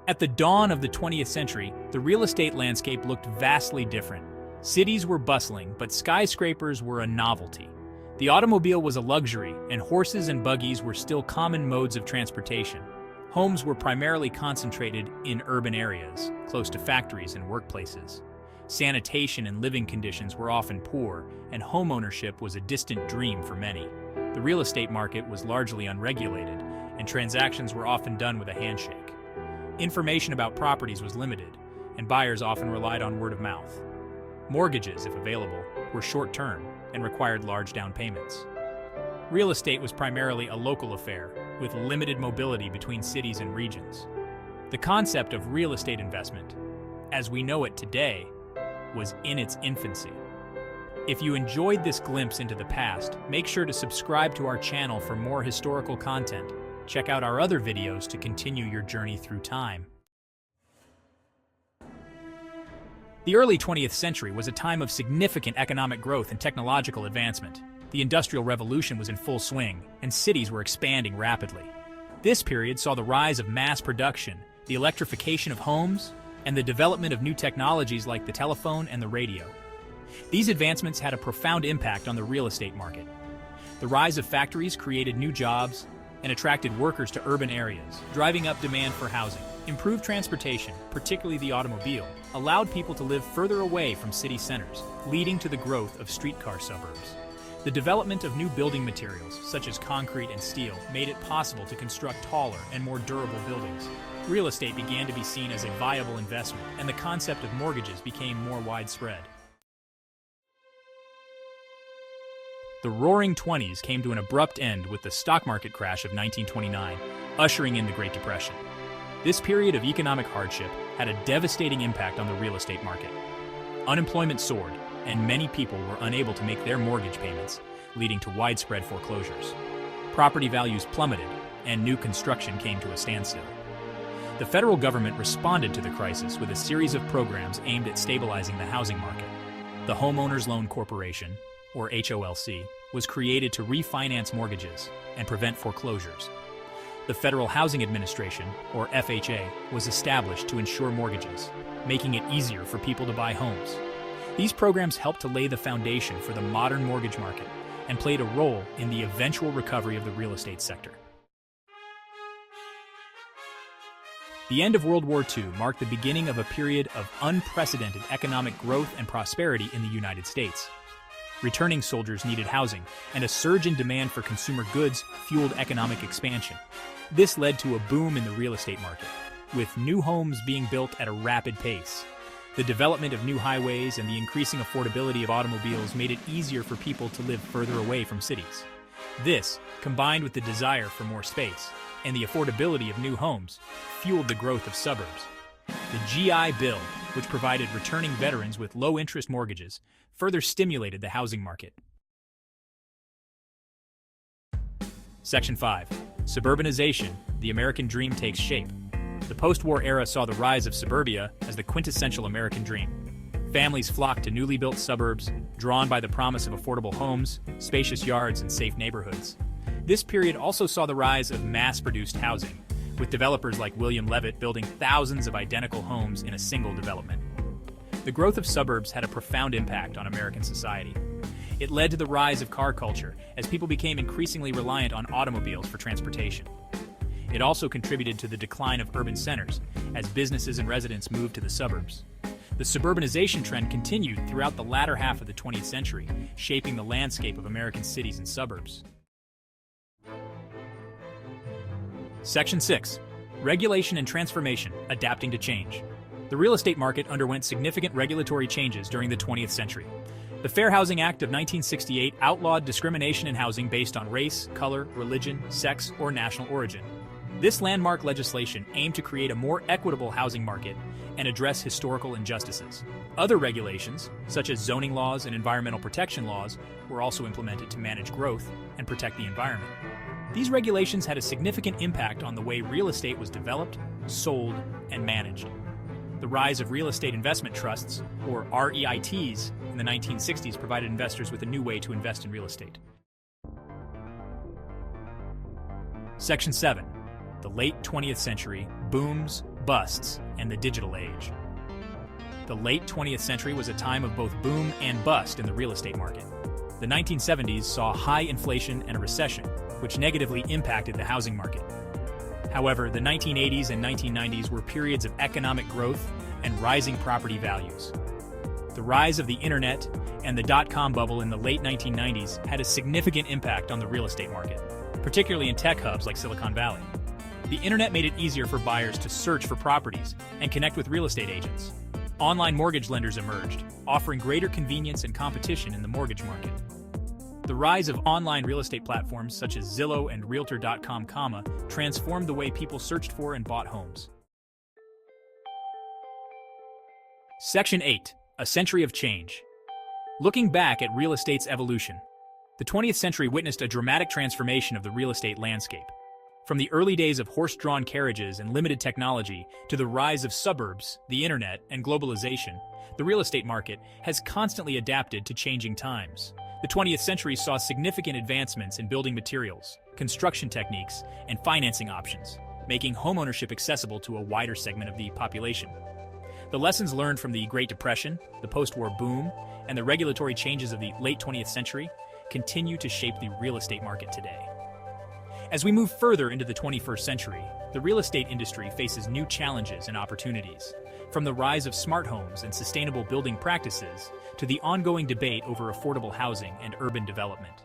At the dawn of the 20th century, the real estate landscape looked vastly different. Cities were bustling, but skyscrapers were a novelty. The automobile was a luxury, and horses and buggies were still common modes of transportation. Homes were primarily concentrated in urban areas, close to factories and workplaces. Sanitation and living conditions were often poor, and homeownership was a distant dream for many. The real estate market was largely unregulated, and transactions were often done with a handshake. Information about properties was limited, and buyers often relied on word of mouth. Mortgages, if available, were short-term and required large down payments. Real estate was primarily a local affair, with limited mobility between cities and regions. The concept of real estate investment, as we know it today, was in its infancy. If you enjoyed this glimpse into the past, make sure to subscribe to our channel for more historical content. Check out our other videos to continue your journey through time. The early 20th century was a time of significant economic growth and technological advancement. The Industrial Revolution was in full swing, and cities were expanding rapidly. This period saw the rise of mass production, the electrification of homes, and the development of new technologies like the telephone and the radio. These advancements had a profound impact on the real estate market. The rise of factories created new jobs and attracted workers to urban areas, driving up demand for housing. Improved transportation, particularly the automobile, allowed people to live further away from city centers, leading to the growth of streetcar suburbs. The development of new building materials, such as concrete and steel, made it possible to construct taller and more durable buildings. Real estate began to be seen as a viable investment, and the concept of mortgages became more widespread. The Roaring Twenties came to an abrupt end with the stock market crash of 1929, ushering in the Great Depression. This period of economic hardship had a devastating impact on the real estate market. Unemployment soared, and many people were unable to make their mortgage payments, leading to widespread foreclosures. Property values plummeted, and new construction came to a standstill. The federal government responded to the crisis with a series of programs aimed at stabilizing the housing market. The Homeowners Loan Corporation, or HOLC, was created to refinance mortgages and prevent foreclosures. The Federal Housing Administration, or FHA, was established to insure mortgages, making it easier for people to buy homes. These programs helped to lay the foundation for the modern mortgage market and played a role in the eventual recovery of the real estate sector. The end of World War II marked the beginning of a period of unprecedented economic growth and prosperity in the United States. Returning soldiers needed housing, and a surge in demand for consumer goods fueled economic expansion. This led to a boom in the real estate market, with new homes being built at a rapid pace. The development of new highways and the increasing affordability of automobiles made it easier for people to live further away from cities. This, combined with the desire for more space and the affordability of new homes, fueled the growth of suburbs. The GI Bill, which provided returning veterans with low-interest mortgages, further stimulated the housing market. Section 5. Suburbanization, the American dream takes shape. The post-war era saw the rise of suburbia as the quintessential American dream. Families flocked to newly built suburbs, drawn by the promise of affordable homes, spacious yards, and safe neighborhoods. This period also saw the rise of mass-produced housing, with developers like William Levitt building thousands of identical homes in a single development. The growth of suburbs had a profound impact on American society. It led to the rise of car culture as people became increasingly reliant on automobiles for transportation. It also contributed to the decline of urban centers as businesses and residents moved to the suburbs. The suburbanization trend continued throughout the latter half of the 20th century, shaping the landscape of American cities and suburbs. Section 6. Regulation and transformation, adapting to change. The real estate market underwent significant regulatory changes during the 20th century. The Fair Housing Act of 1968 outlawed discrimination in housing based on race, color, religion, sex, or national origin. This landmark legislation aimed to create a more equitable housing market and address historical injustices. Other regulations, such as zoning laws and environmental protection laws, were also implemented to manage growth and protect the environment. These regulations had a significant impact on the way real estate was developed, sold, and managed. The rise of real estate investment trusts, or REITs, in the 1960s provided investors with a new way to invest in real estate. Section 7. The late 20th century booms, busts, and the digital age. The late 20th century was a time of both boom and bust in the real estate market. The 1970s saw high inflation and a recession, which negatively impacted the housing market. However, the 1980s and 1990s were periods of economic growth and rising property values. The rise of the internet and the dot-com bubble in the late 1990s had a significant impact on the real estate market, particularly in tech hubs like Silicon Valley. The internet made it easier for buyers to search for properties and connect with real estate agents. Online mortgage lenders emerged, offering greater convenience and competition in the mortgage market. The rise of online real estate platforms such as Zillow and Realtor.com, transformed the way people searched for and bought homes. Section 8. A Century of Change. Looking back at real estate's evolution, the 20th century witnessed a dramatic transformation of the real estate landscape. From the early days of horse-drawn carriages and limited technology to the rise of suburbs, the internet, and globalization, the real estate market has constantly adapted to changing times. The 20th century saw significant advancements in building materials, construction techniques, and financing options, making homeownership accessible to a wider segment of the population. The lessons learned from the Great Depression, the post-war boom, and the regulatory changes of the late 20th century continue to shape the real estate market today. As we move further into the 21st century, the real estate industry faces new challenges and opportunities, from the rise of smart homes and sustainable building practices to the ongoing debate over affordable housing and urban development.